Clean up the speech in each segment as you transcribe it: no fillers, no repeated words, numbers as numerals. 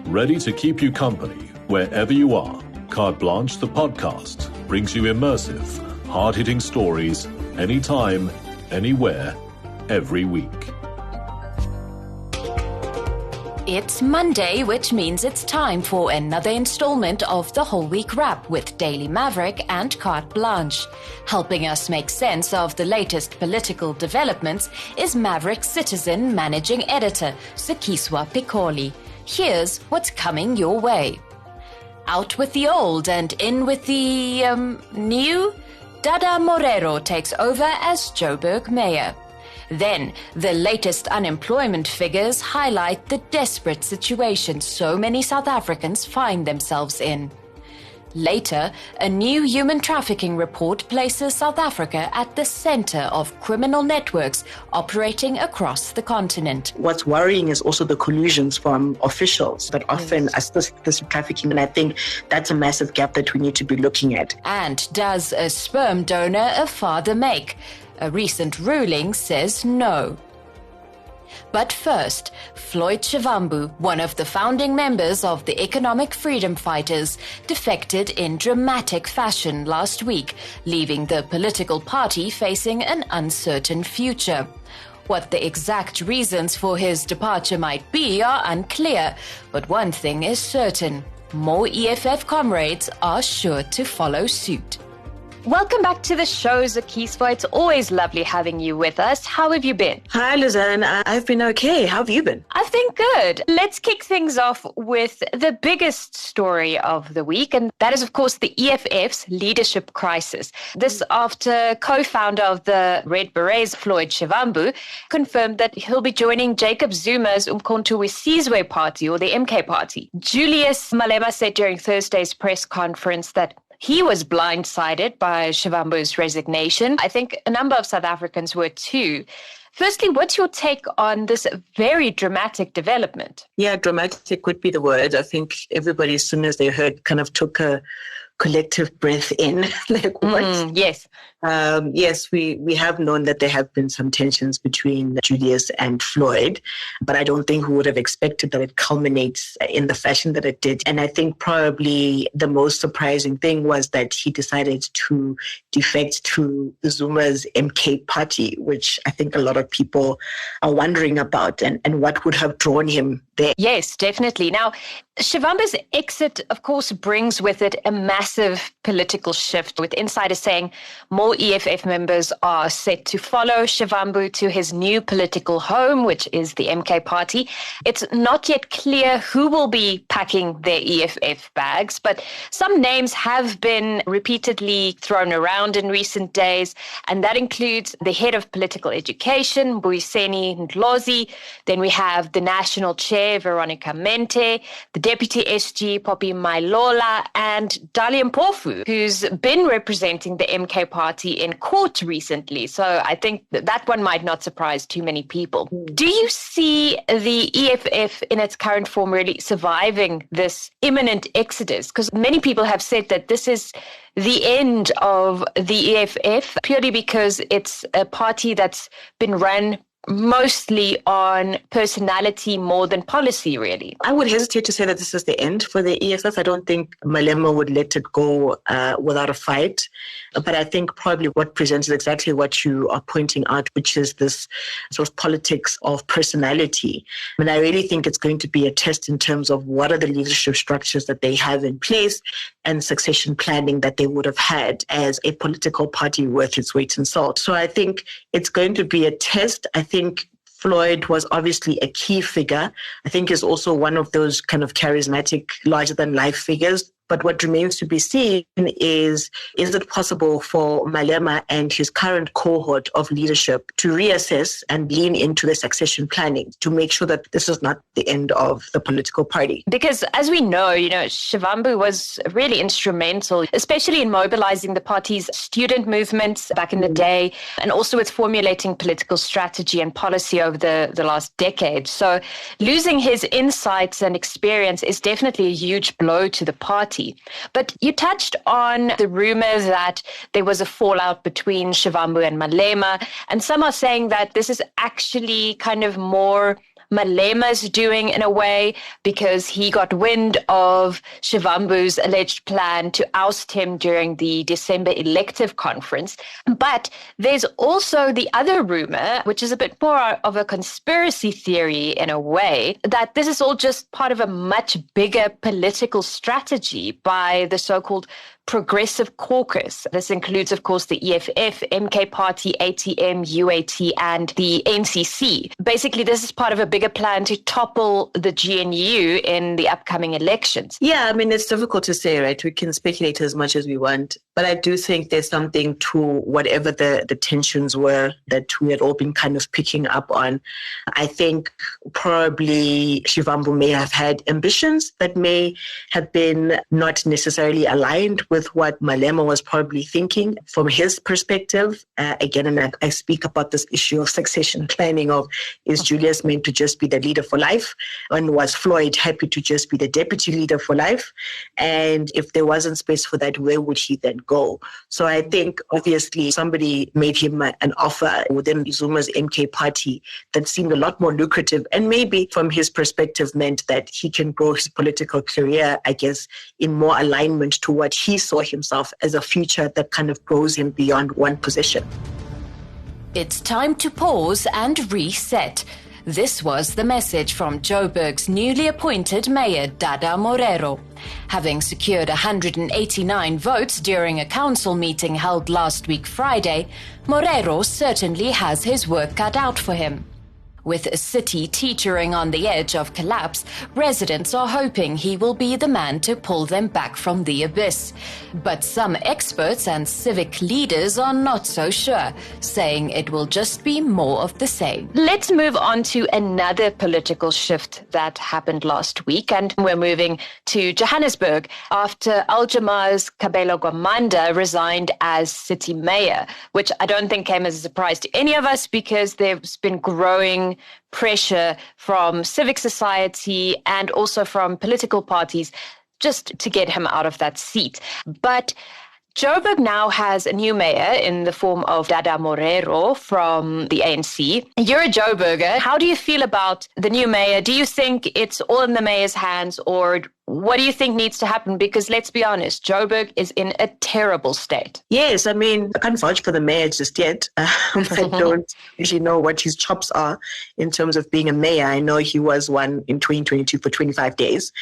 ready to keep you company wherever you are. Carte Blanche, the podcast, brings you immersive, hard-hitting stories anytime, anywhere, every week. It's Monday, which means it's time for another installment of the WholeWeek Wrap with Daily Maverick and Carte Blanche. Helping us make sense of the latest political developments is Maverick Citizen Managing Editor, Sekiswa Pikoli. Here's what's coming your way. Out with the old and in with the, new? Dada Morero takes over as Joburg mayor. Then, the latest unemployment figures highlight the desperate situation so many South Africans find themselves in. Later, a new human trafficking report places South Africa at the center of criminal networks operating across the continent. What's worrying is also the collusions from officials that often assist this trafficking, and I think that's a massive gap that we need to be looking at. And does a sperm donor a father make? A recent ruling says no. But first, Floyd Shivambu, one of the founding members of the Economic Freedom Fighters, defected in dramatic fashion last week, leaving the political party facing an uncertain future. What the exact reasons for his departure might be are unclear, but one thing is certain: more EFF comrades are sure to follow suit. Welcome back to the show, Sekiswa. It's always lovely having you with us. How have you been? Hi, Lizanne. I've been okay. How have you been? I've been good. Let's kick things off with the biggest story of the week, and that is, of course, the EFF's leadership crisis. This after co-founder of the Red Berets, Floyd Shivambu, confirmed that he'll be joining Jacob Zuma's Umkhonto weSizwe party, or the MK party. Julius Malema said during Thursday's press conference that he was blindsided by Shivambu's resignation. I think a number of South Africans were too. Firstly, what's your take on this very dramatic development? Yeah, dramatic would be the word. I think everybody, as soon as they heard, kind of took a collective breath in. Like, what? Yes. Yes, we have known that there have been some tensions between Julius and Floyd, but I don't think we would have expected that it culminates in the fashion that it did. And I think probably the most surprising thing was that he decided to defect to Zuma's MK party, which I think a lot of people are wondering about and what would have drawn him there. Yes, definitely. Now, Shivambu's exit, of course, brings with it a massive political shift, with insiders saying more EFF members are set to follow Shivambu to his new political home, which is the MK party. It's not yet clear who will be packing their EFF bags, but some names have been repeatedly thrown around in recent days, and that includes the head of political education, Mbuyiseni Ndlozi. Then we have the national chair, Veronica Mente, the Deputy SG, Poppy Mailola, and Dali Mpofu, who's been representing the MK party in court recently. So I think that one might not surprise too many people. Do you see the EFF in its current form really surviving this imminent exodus? Because many people have said that this is the end of the EFF purely because it's a party that's been run mostly on personality more than policy, really. I would hesitate to say that this is the end for the EFF. I don't think Malema would let it go without a fight. But I think probably what presents is exactly what you are pointing out, which is this sort of politics of personality. I mean, I really think it's going to be a test in terms of what are the leadership structures that they have in place and succession planning that they would have had as a political party worth its weight in salt. So I think it's going to be a test. I think Floyd was obviously a key figure. I think is also one of those kind of charismatic, larger-than-life figures. But what remains to be seen is it possible for Malema and his current cohort of leadership to reassess and lean into the succession planning to make sure that this is not the end of the political party? Because as we know, Shivambu was really instrumental, especially in mobilizing the party's student movements back in the day, and also with formulating political strategy and policy over the last decade. So losing his insights and experience is definitely a huge blow to the party. But you touched on the rumors that there was a fallout between Shivambu and Malema, and some are saying that this is actually kind of more Malema's doing in a way, because he got wind of Shivambu's alleged plan to oust him during the December elective conference. But there's also the other rumor, which is a bit more of a conspiracy theory in a way, that this is all just part of a much bigger political strategy by the so-called Progressive Caucus. This includes, of course, the EFF, MK Party, ATM, UAT, and the NCC. Basically, this is part of a bigger plan to topple the GNU in the upcoming elections. Yeah, I mean, it's difficult to say, right? We can speculate as much as we want, but I do think there's something to whatever the tensions were that we had all been kind of picking up on. I think probably Shivambu may have had ambitions that may have been not necessarily aligned with what Malema was probably thinking from his perspective. Again, and I speak about this issue of succession planning of, is Julius meant to just be the leader for life? And was Floyd happy to just be the deputy leader for life? And if there wasn't space for that, where would he then go? So I think obviously somebody made him an offer within Zuma's MK party that seemed a lot more lucrative, and maybe from his perspective meant that he can grow his political career, I guess, in more alignment to what he saw himself as a future that kind of grows him beyond one position. It's time to pause and reset. This was the message from Joburg's newly appointed Mayor Dada Morero. Having secured 189 votes during a council meeting held last week Friday, Morero certainly has his work cut out for him. With a city teetering on the edge of collapse, residents are hoping he will be the man to pull them back from the abyss. But some experts and civic leaders are not so sure, saying it will just be more of the same. Let's move on to another political shift that happened last week, and we're moving to Johannesburg after Aljamar's Sankaree-Govender resigned as city mayor, which I don't think came as a surprise to any of us, because there's been growing pressure from civic society and also from political parties just to get him out of that seat. But Joburg now has a new mayor in the form of Dada Morero from the ANC. You're a Joburger. How do you feel about the new mayor? Do you think it's all in the mayor's hands, or what do you think needs to happen? Because let's be honest, Joburg is in a terrible state. Yes, I mean, I can't vouch for the mayor just yet. I don't actually know what his chops are in terms of being a mayor. I know he was one in 2022 for 25 days.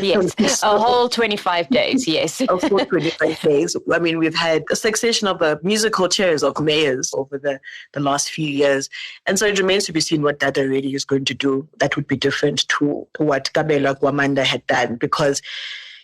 Yes, a whole 25 days, yes. A full 25 days. I mean, we've had a succession of musical chairs of mayors over the last few years. And so it remains to be seen what Dada really is going to do that would be different to what Sankaree-Govender had done. Because,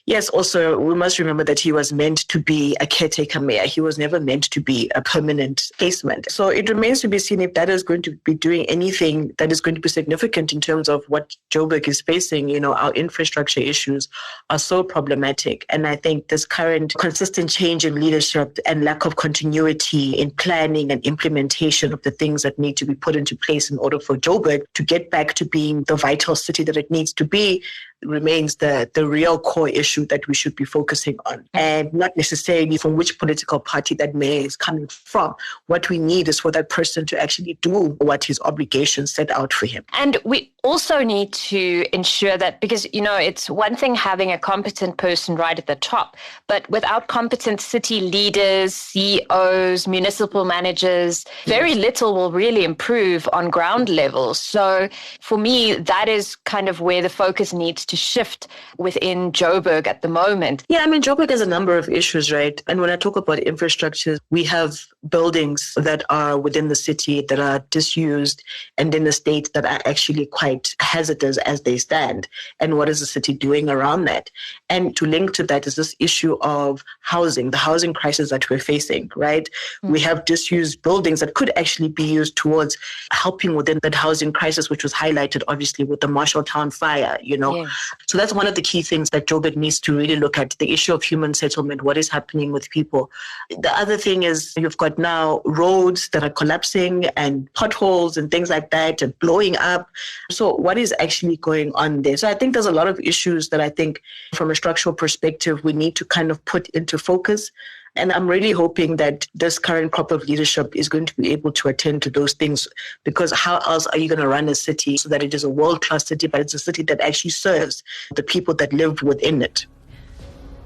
yes, also we must remember that he was meant to be a caretaker mayor. He was never meant to be a permanent placement. So it remains to be seen if that is going to be doing anything that is going to be significant in terms of what Joburg is facing. You know, our infrastructure issues are so problematic. And I think this current consistent change in leadership and lack of continuity in planning and implementation of the things that need to be put into place in order for Joburg to get back to being the vital city that it needs to be remains the real core issue that we should be focusing on, and not necessarily from which political party that mayor is coming from. What we need is for that person to actually do what his obligations set out for him. And we also need to ensure that, because, you know, it's one thing having a competent person right at the top, but without competent city leaders, CEOs, municipal managers, very little will really improve on ground level. So for me, that is kind of where the focus needs to shift within Joburg at the moment. Yeah, I mean, Joburg has a number of issues, right? And when I talk about infrastructure, we have buildings that are within the city that are disused and in a state that are actually quite hazardous as they stand. And what is the city doing around that? And to link to that is this issue of housing, the housing crisis that we're facing, right? Mm-hmm. We have disused buildings that could actually be used towards helping within that housing crisis, which was highlighted obviously with the Marshalltown fire, you know. Yeah. So that's one of the key things that Joburg needs to really look at, the issue of human settlement, what is happening with people. The other thing is you've got now roads that are collapsing and potholes and things like that and blowing up. So what is actually going on there? So I think there's a lot of issues that I think from a structural perspective we need to kind of put into focus. And I'm really hoping that this current crop of leadership is going to be able to attend to those things, because how else are you going to run a city so that it is a world-class city, but it's a city that actually serves the people that live within it?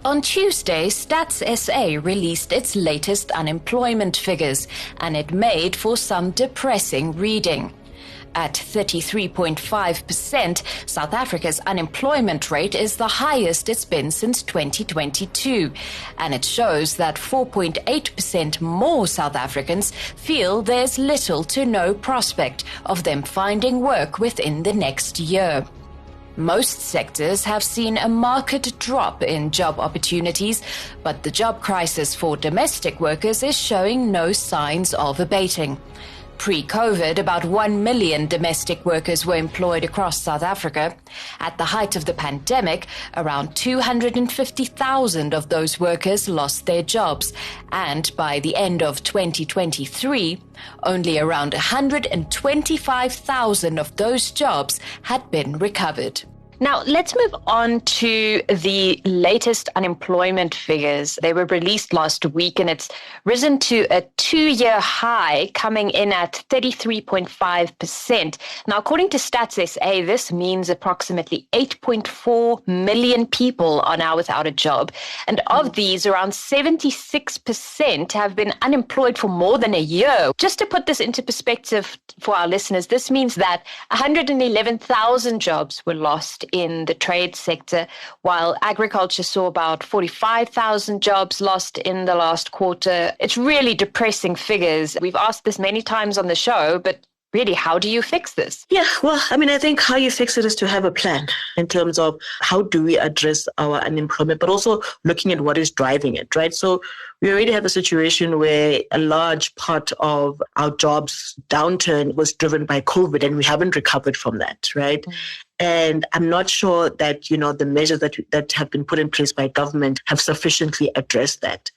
On Tuesday, Stats SA released its latest unemployment figures, and it made for some depressing reading. At 33.5%, South Africa's unemployment rate is the highest it's been since 2022, and it shows that 4.8% more South Africans feel there's little to no prospect of them finding work within the next year. Most sectors have seen a marked drop in job opportunities, but the job crisis for domestic workers is showing no signs of abating. Pre-COVID, about 1 million domestic workers were employed across South Africa. At the height of the pandemic, around 250,000 of those workers lost their jobs. And by the end of 2023, only around 125,000 of those jobs had been recovered. Now, let's move on to the latest unemployment figures. They were released last week, and it's risen to a 2-year high, coming in at 33.5%. Now, according to Stats SA, this means approximately 8.4 million people are now without a job. And of these, around 76% have been unemployed for more than a year. Just to put this into perspective for our listeners, this means that 111,000 jobs were lost in the trade sector, while agriculture saw about 45,000 jobs lost in the last quarter. It's really depressing figures. We've asked this many times on the show, but really, how do you fix this? Yeah, well, I mean, I think how you fix it is to have a plan in terms of how do we address our unemployment, but also looking at what is driving it, right? So we already have a situation where a large part of our jobs downturn was driven by COVID, and we haven't recovered from that, right? And I'm not sure that, the measures that have been put in place by government have sufficiently addressed that.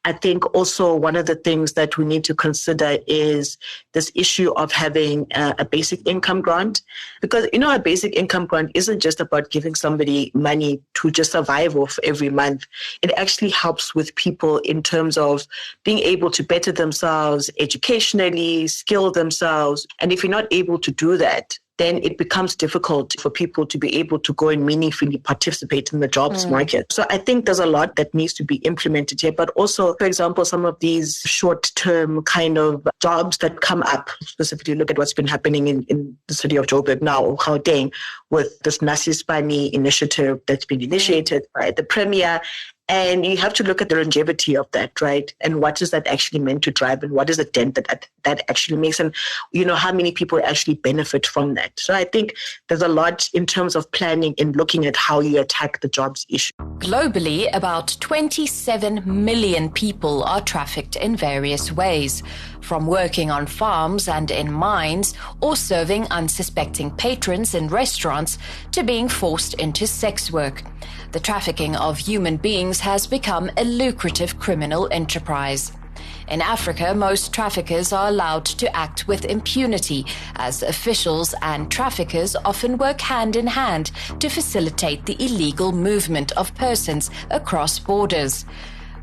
I think also one of the things that we need to consider is this issue of having a basic income grant, because, a basic income grant isn't just about giving somebody money to just survive off every month. It actually helps with people in terms of being able to better themselves educationally, skill themselves. And if you're not able to do that, then it becomes difficult for people to be able to go and meaningfully participate in the jobs market. So I think there's a lot that needs to be implemented here, but also, for example, some of these short-term kind of jobs that come up, specifically look at what's been happening in the city of Joburg now, or Gauteng, with this Nasispani initiative that's been initiated by the Premier. And you have to look at the longevity of that, right? And what is that actually meant to drive, and what is the dent that actually makes, and how many people actually benefit from that. So I think there's a lot in terms of planning and looking at how you attack the jobs issue. Globally, about 27 million people are trafficked in various ways, from working on farms and in mines, or serving unsuspecting patrons in restaurants, to being forced into sex work. The trafficking of human beings has become a lucrative criminal enterprise. In Africa, most traffickers are allowed to act with impunity, as officials and traffickers often work hand in hand to facilitate the illegal movement of persons across borders.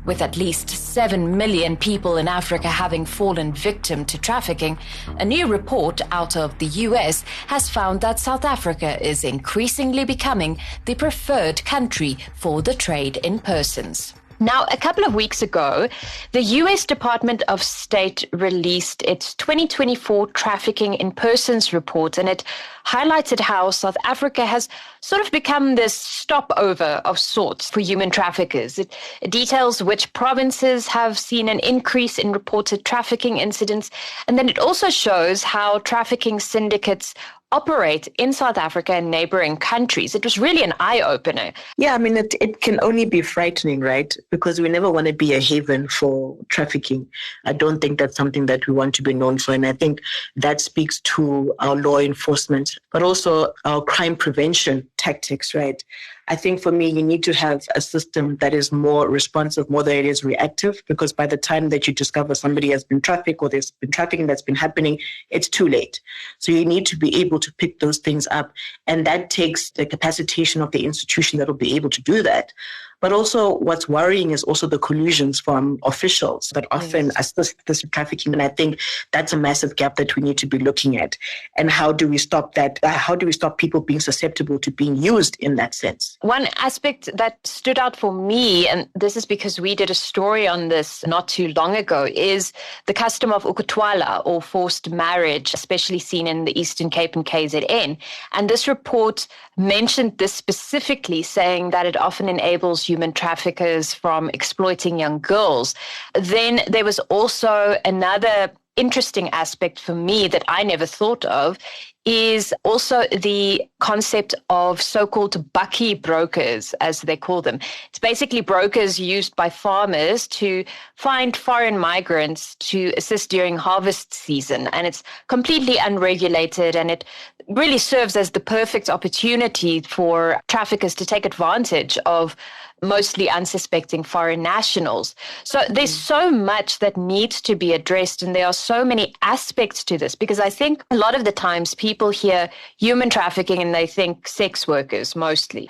With at least 7 million people in Africa having fallen victim to trafficking, a new report out of the US has found that South Africa is increasingly becoming the preferred country for the trade in persons. Now, a couple of weeks ago, the U.S. Department of State released its 2024 Trafficking in Persons report, and it highlighted how South Africa has sort of become this stopover of sorts for human traffickers. It details which provinces have seen an increase in reported trafficking incidents, and then it also shows how trafficking syndicates operate in South Africa and neighboring countries. It was really an eye-opener. Yeah, I mean, it can only be frightening, right? Because we never want to be a haven for trafficking. I don't think that's something that we want to be known for. And I think that speaks to our law enforcement, but also our crime prevention tactics, right? I think for me, you need to have a system that is more responsive, more than it is reactive, because by the time that you discover somebody has been trafficked or there's been trafficking that's been happening, it's too late. So you need to be able to pick those things up. And that takes the capacitation of the institution that will be able to do that. But also what's worrying is also the collusions from officials that often assist this trafficking. And I think that's a massive gap that we need to be looking at. And how do we stop that? How do we stop people being susceptible to being used in that sense? One aspect that stood out for me, and this is because we did a story on this not too long ago, is the custom of ukutwala, or forced marriage, especially seen in the Eastern Cape and KZN. And this report mentioned this specifically, saying that it often enables human traffickers from exploiting young girls. Then there was also another interesting aspect for me that I never thought of, is also the concept of so-called bakkie brokers, as they call them. It's basically brokers used by farmers to find foreign migrants to assist during harvest season. And it's completely unregulated, and it really serves as the perfect opportunity for traffickers to take advantage of mostly unsuspecting foreign nationals. So there's so much that needs to be addressed, and there are so many aspects to this, because I think a lot of the times people hear human trafficking and they think sex workers mostly,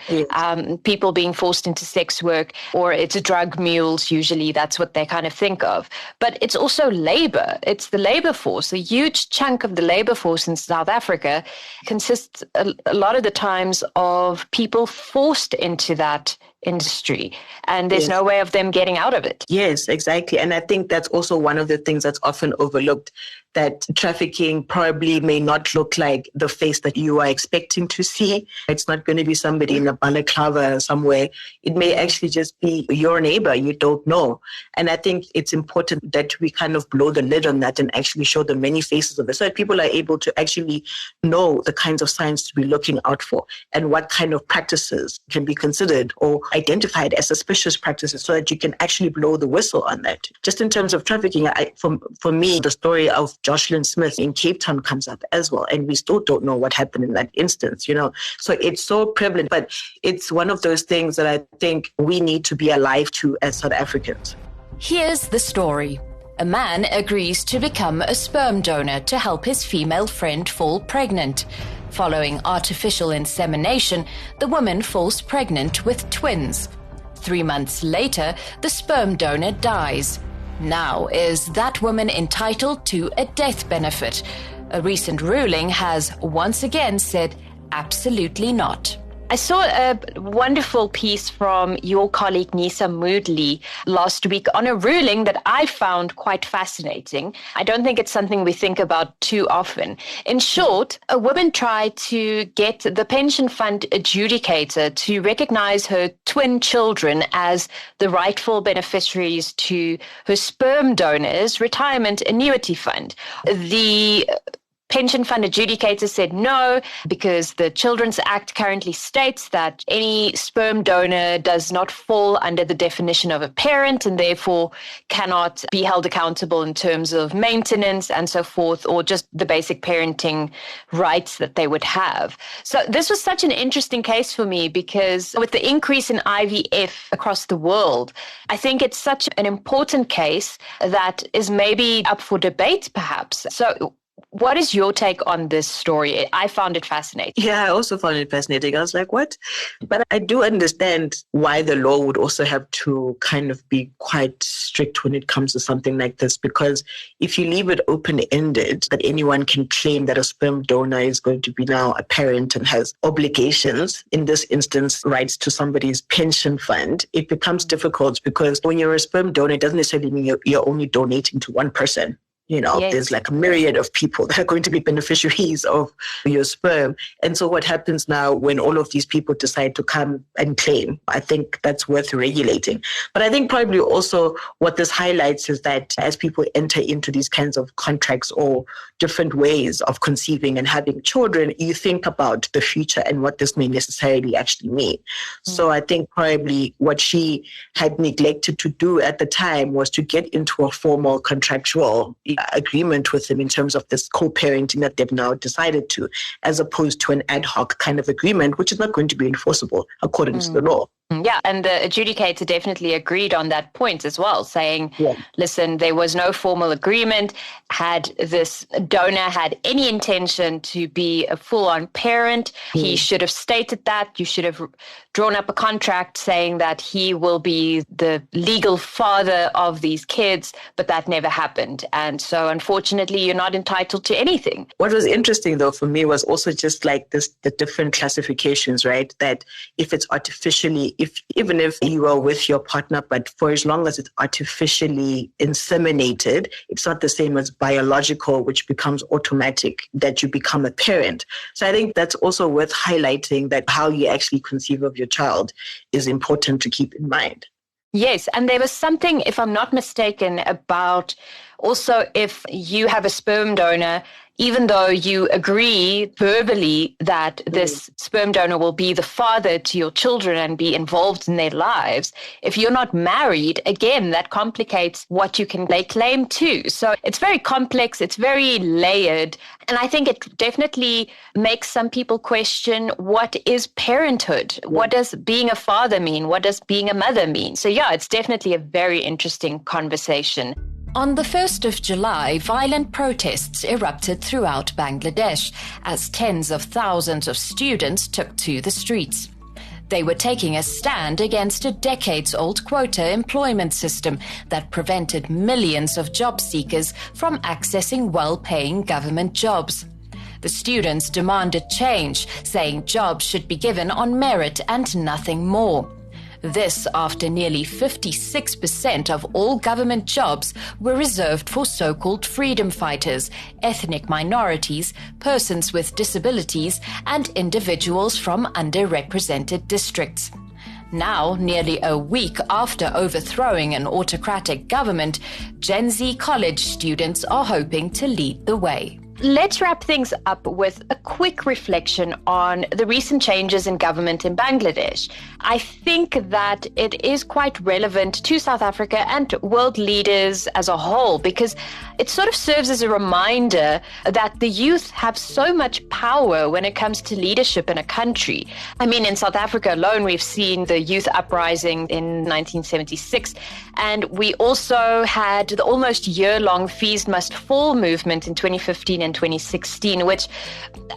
people being forced into sex work, or it's drug mules. Usually that's what they kind of think of. But it's also labor. It's the labor force. A huge chunk of the labor force in South Africa consists a lot of the times of people forced into that industry, and there's no way of them getting out of it. Yes, exactly. And I think that's also one of the things that's often overlooked, that trafficking probably may not look like the face that you are expecting to see. It's not going to be somebody in a balaclava somewhere. It may actually just be your neighbor you don't know. And I think it's important that we kind of blow the lid on that and actually show the many faces of it, so that people are able to actually know the kinds of signs to be looking out for and what kind of practices can be considered or identified as suspicious practices, so that you can actually blow the whistle on that. Just in terms of trafficking, for me, the story of Jocelyn Smith in Cape Town comes up as well. And we still don't know what happened in that instance, So it's so prevalent, but it's one of those things that I think we need to be alive to as South Africans. Here's the story. A man agrees to become a sperm donor to help his female friend fall pregnant. Following artificial insemination, the woman falls pregnant with twins. 3 months later, the sperm donor dies. Now, is that woman entitled to a death benefit? A recent ruling has once again said absolutely not. I saw a wonderful piece from your colleague Nisa Moodley last week on a ruling that I found quite fascinating. I don't think it's something we think about too often. In short, a woman tried to get the pension fund adjudicator to recognize her twin children as the rightful beneficiaries to her sperm donor's retirement annuity fund. The pension fund adjudicator said no, because the Children's Act currently states that any sperm donor does not fall under the definition of a parent and therefore cannot be held accountable in terms of maintenance and so forth, or just the basic parenting rights that they would have. So this was such an interesting case for me, because with the increase in IVF across the world, I think it's such an important case that is maybe up for debate perhaps. So what is your take on this story? I found it fascinating. Yeah, I also found it fascinating. I was like, what? But I do understand why the law would also have to kind of be quite strict when it comes to something like this, because if you leave it open-ended, that anyone can claim that a sperm donor is going to be now a parent and has obligations, in this instance, rights to somebody's pension fund, it becomes difficult, because when you're a sperm donor, it doesn't necessarily mean you're only donating to one person. Yes. There's like a myriad of people that are going to be beneficiaries of your sperm. And so what happens now when all of these people decide to come and claim? I think that's worth regulating. But I think probably also what this highlights is that as people enter into these kinds of contracts or different ways of conceiving and having children, you think about the future and what this may necessarily actually mean. So I think probably what she had neglected to do at the time was to get into a formal contractual agreement with them in terms of this co-parenting that they've now decided to, as opposed to an ad hoc kind of agreement, which is not going to be enforceable according to the law. Yeah, and the adjudicator definitely agreed on that point as well, saying, listen, there was no formal agreement. Had this donor had any intention to be a full-on parent, he should have stated that. You should have drawn up a contract saying that he will be the legal father of these kids, but that never happened. And so, unfortunately, you're not entitled to anything. What was interesting, though, for me was also just like this, the different classifications, right? That if it's artificially, even if you are with your partner, but for as long as it's artificially inseminated, it's not the same as biological, which becomes automatic, that you become a parent. So I think that's also worth highlighting, that how you actually conceive of your child is important to keep in mind. Yes, and there was something, if I'm not mistaken, about also if you have a sperm donor, even though you agree verbally that this sperm donor will be the father to your children and be involved in their lives, if you're not married, again, that complicates what you can lay claim to. So it's very complex, it's very layered, and I think it definitely makes some people question, what is parenthood? What does being a father mean? What does being a mother mean? So yeah, it's definitely a very interesting conversation. On the 1st of July, violent protests erupted throughout Bangladesh as tens of thousands of students took to the streets. They were taking a stand against a decades-old quota employment system that prevented millions of job seekers from accessing well-paying government jobs. The students demanded change, saying jobs should be given on merit and nothing more. This after nearly 56% of all government jobs were reserved for so-called freedom fighters, ethnic minorities, persons with disabilities, and individuals from underrepresented districts. Now, nearly a week after overthrowing an autocratic government, Gen Z college students are hoping to lead the way. Let's wrap things up with a quick reflection on the recent changes in government in Bangladesh. I think that it is quite relevant to South Africa and world leaders as a whole, because it sort of serves as a reminder that the youth have so much power when it comes to leadership in a country. I mean, in South Africa alone, we've seen the youth uprising in 1976, and we also had the almost year-long Fees Must Fall movement in 2015 and 2016, which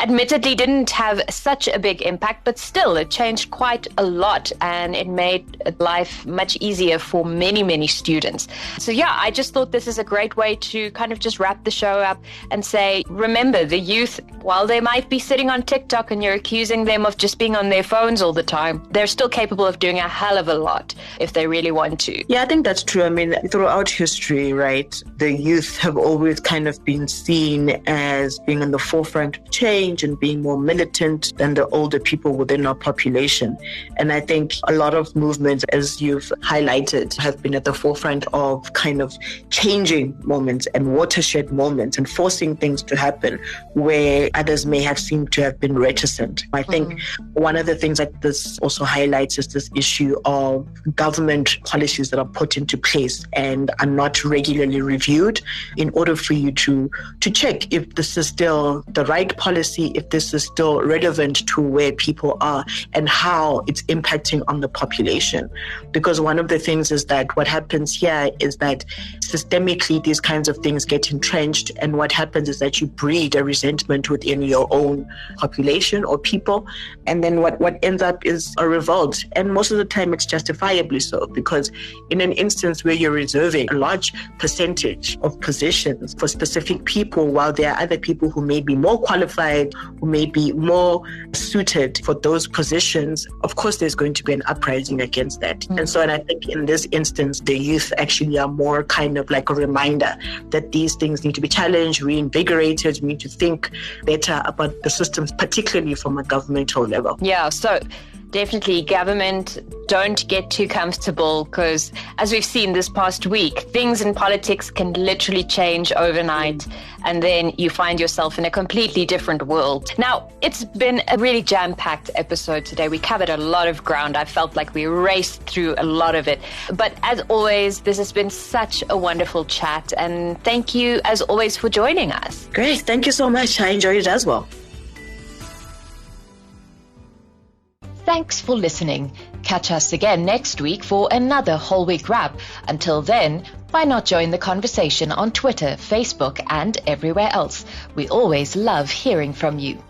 admittedly didn't have such a big impact, but still it changed quite a lot and it made life much easier for many, many students. So yeah, I just thought this is a great way to kind of just wrap the show up and say, remember, the youth, while they might be sitting on TikTok and you're accusing them of just being on their phones all the time, they're still capable of doing a hell of a lot if they really want to. Yeah, I think that's true. I mean, throughout history, right, the youth have always kind of been seen as being in the forefront of change and being more militant than the older people within our population. And I think a lot of movements, as you've highlighted, have been at the forefront of kind of changing moments and watershed moments and forcing things to happen where others may have seemed to have been reticent. I think one of the things that this also highlights is this issue of government policies that are put into place and are not regularly reviewed in order for you to check if this is still the right policy, if this is still relevant to where people are and how it's impacting on the population. Because one of the things is that what happens here is that systemically these kinds of things get entrenched, and what happens is that you breed a resentment within your own population or people, and then what ends up is a revolt. And most of the time it's justifiably so, because in an instance where you're reserving a large percentage of positions for specific people while there are other people who may be more qualified, who may be more suited for those positions, of course there's going to be an uprising against that. And I think in this instance, the youth actually are more kind of like a reminder that these things need to be challenged, reinvigorated. We need to think better about the systems, particularly from a governmental level. Yeah, so definitely government, don't get too comfortable, because as we've seen this past week, things in politics can literally change overnight and then you find yourself in a completely different world. Now, it's been a really jam-packed episode today. We covered a lot of ground. I felt like we raced through a lot of it. But as always, this has been such a wonderful chat, and thank you as always for joining us. Great. Thank you so much. I enjoyed it as well. Thanks for listening. Catch us again next week for another Whole Week Wrap. Until then, why not join the conversation on Twitter, Facebook, and everywhere else? We always love hearing from you.